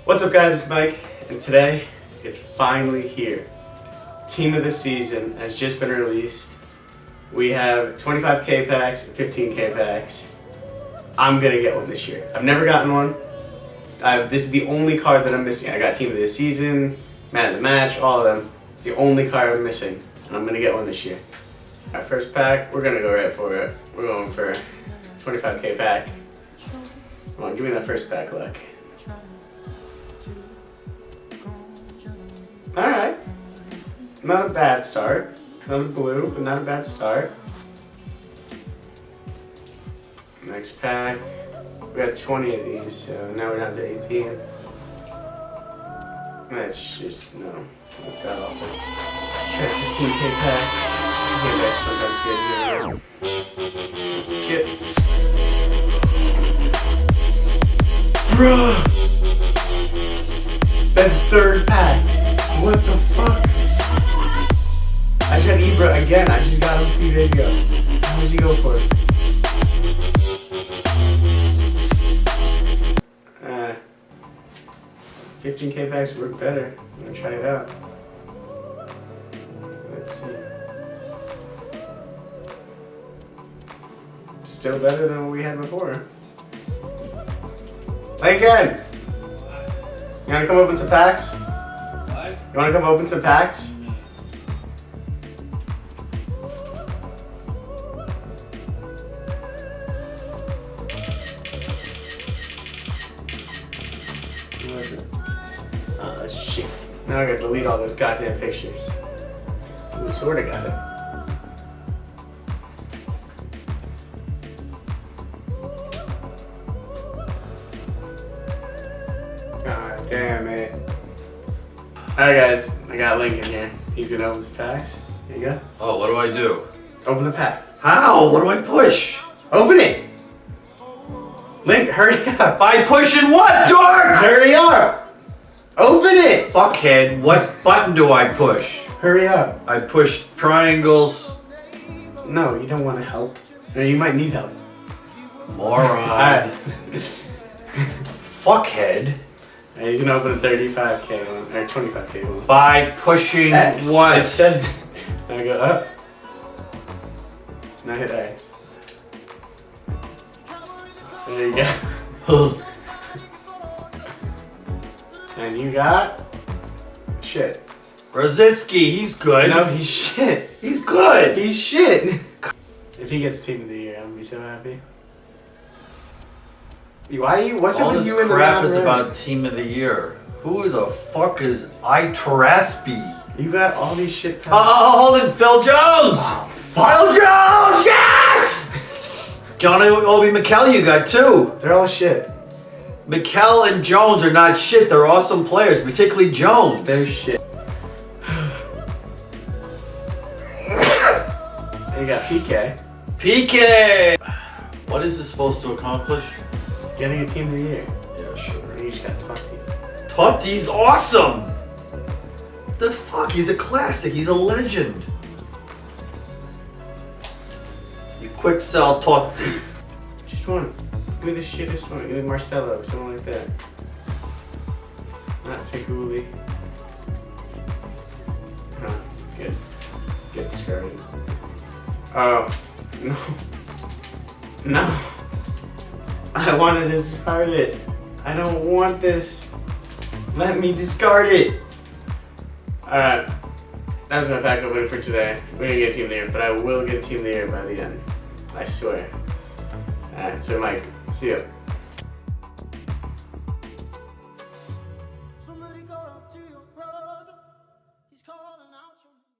What's up guys, it's Mike, and today it's finally here. Team of the season has just been released. We have 25K packs and 15K packs. I'm gonna get one this year. I've never gotten one. This is the only card that I'm missing. I got team of the season, man of the match, all of them. It's the only card I'm missing, and I'm gonna get one this year. Our first pack, we're gonna go right for it. We're going for 25K pack. Come on, give me that first pack, luck. Alright. Not a bad start. Not a blue, but not a bad start. Next pack. We got 20 of these, so now we're down to 18. That's just, no. That's god awful. Try 15K pack. Okay, that's sometimes good. Skip. Bruh! That third pack! What the fuck? I just got Ibra again. I just got him a few days ago. How does he go for it? 15K packs work better. I'm gonna try it out. Let's see. Still better than what we had before. Play again! You wanna come open some packs? What? You wanna come open some packs? What is it? Oh shit. Now I gotta delete all those goddamn pictures. We sorta got it. God damn it. Alright guys, I got Lincoln here. He's gonna open some packs. Here you go. Oh, what do I do? Open the pack. How? What do I push? Open it! Link, hurry up! By pushing what, dork? Hurry up! Open it! Fuckhead, what button do I push? Hurry up. I push triangles. No, you don't want to help. No, you might need help. Moron. Alright. Fuckhead. Alright, you can open a 35K one, or 25K one. By pushing X. what? It says, now go up. Now hit X. There you go. And you got shit. Rositsky, he's good. No, he's shit. He's good. He's shit. If he gets team of the year, I'm gonna be so happy. Why are you? What's All up with this you in the crap round is red? about team of the year. Who the fuck is Itaraspi? You got all these shit. Oh, hold it, Phil Jones! Oh, Phil Jones, yes! Johnny Obi McKell you got too. they're all shit. McKell and Jones are not shit. They're awesome players, particularly Jones. They're shit. You got PK. PK! What is this supposed to accomplish? Getting a team of the year. Yeah, sure. And you just got Totti. Totti's awesome! The fuck? He's a classic. He's a legend. You quick sell Totti. Just one. Give me the shittest one. Give me Marcelo, something like that. Not Figuli. Huh, good. Get started. Oh, no. No. I wanted to discard it. I don't want this. Let me discard it. Alright. That's my pack opening for today. We didn't get a team of the year, but I will get a team of the year by the end. I swear. Alright, so Mike, see ya.